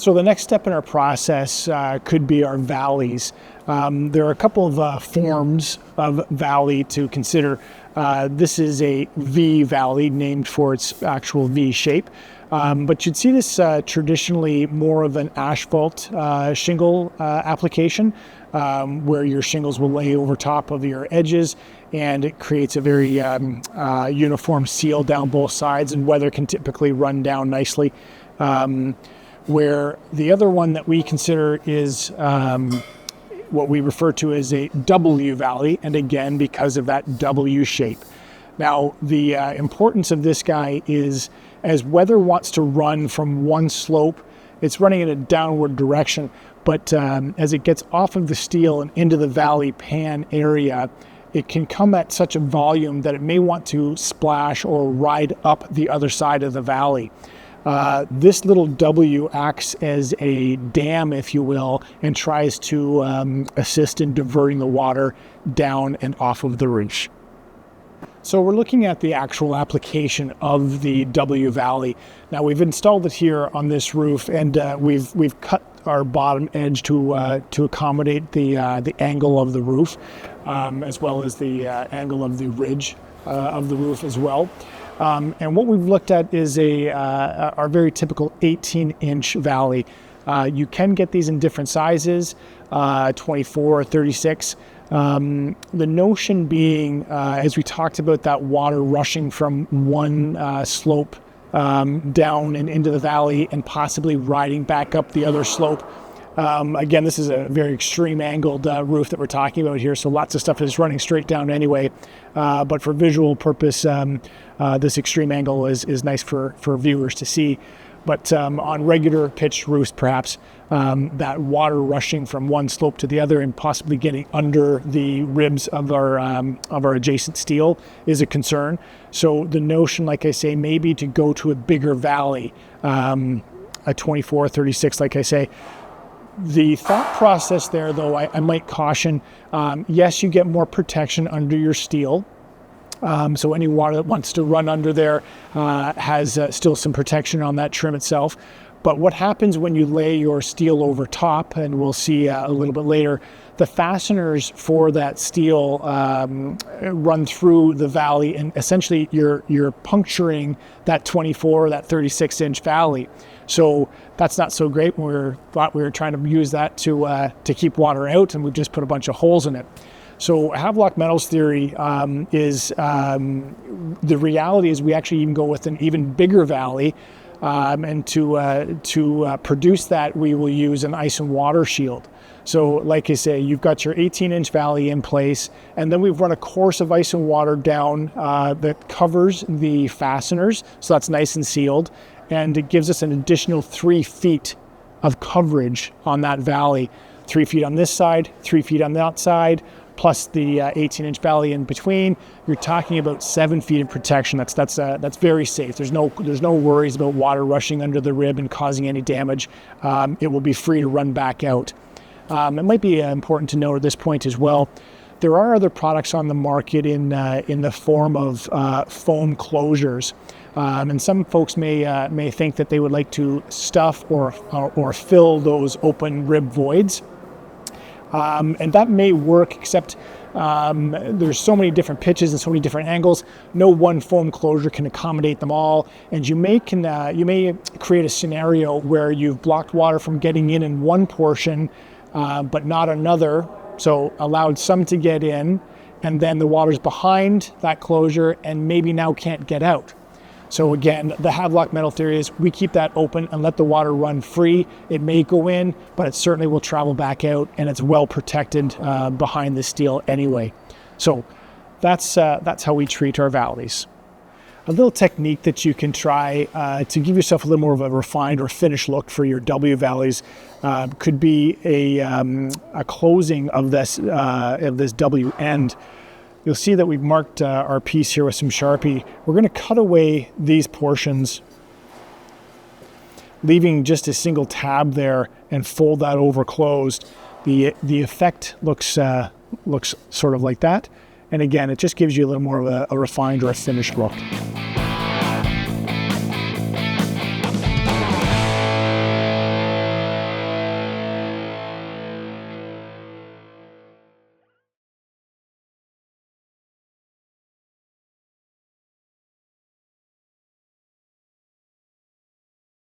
So the next step in our process could be our valleys. There are a couple of forms of valley to consider. This is a V valley named for its actual V shape. But you'd see this traditionally more of an asphalt shingle application, where your shingles will lay over top of your edges, and it creates a very uniform seal down both sides, and weather can typically run down nicely. Where the other one that we consider is what we refer to as a W valley, and again, because of that W shape. Now, the importance of this guy is as weather wants to run from one slope, it's running in a downward direction, but as it gets off of the steel and into the valley pan area, it can come at such a volume that it may want to splash or ride up the other side of the valley. This little W acts as a dam, if you will, and tries to assist in diverting the water down and off of the roof. So we're looking at the actual application of the W valley. Now we've installed it here on this roof, and we've cut our bottom edge to accommodate the angle of the roof, as well as the angle of the ridge of the roof as well. And what we've looked at is our very typical 18-inch valley. You can get these in different sizes, 24 or 36. The notion being, as we talked about, that water rushing from one slope down and into the valley and possibly riding back up the other slope. Again, this is a very extreme angled roof that we're talking about here, so lots of stuff is running straight down anyway. But for visual purpose, this extreme angle is nice for viewers to see. But on regular pitched roofs, perhaps, that water rushing from one slope to the other and possibly getting under the ribs of our adjacent steel is a concern. So the notion, like I say, may be to go to a bigger valley, a 24, 36, like I say. The thought process there, though, I might caution, yes, you get more protection under your steel. So any water that wants to run under there has still some protection on that trim itself. But what happens when you lay your steel over top, and we'll see a little bit later, the fasteners for that steel run through the valley, and essentially you're puncturing that 24 or that 36-inch valley. So that's not so great. We thought we were trying to use that to keep water out, and we've just put a bunch of holes in it. So Havelock Metals theory is the reality is we actually even go with an even bigger valley, and to produce that we will use an ice and water shield. So like I say, you've got your 18-inch valley in place, and then we've run a course of ice and water down that covers the fasteners, so that's nice and sealed, and it gives us an additional 3 feet of coverage on that valley. 3 feet on this side, 3 feet on that side, plus the 18-inch valley in between. You're talking about 7 feet of protection. That's very safe. There's no worries about water rushing under the rib and causing any damage. It will be free to run back out. It might be important to note at this point as well, there are other products on the market in the form of foam closures. And some folks may think that they would like to stuff or fill those open rib voids. And that may work, except there's so many different pitches and so many different angles. No one foam closure can accommodate them all, and you may create a scenario where you've blocked water from getting in one portion, but not another. So allowed some to get in, and then the water's behind that closure and maybe now can't get out. So again, the Havelock Metal theory is we keep that open and let the water run free. It may go in, but it certainly will travel back out, and it's well protected behind the steel anyway. So that's how we treat our valleys. A little technique that you can try to give yourself a little more of a refined or finished look for your W valleys could be a closing of this W end. You'll see that we've marked our piece here with some Sharpie. We're going to cut away these portions, leaving just a single tab there, and fold that over closed. The effect looks sort of like that. And again, it just gives you a little more of a refined or a finished look.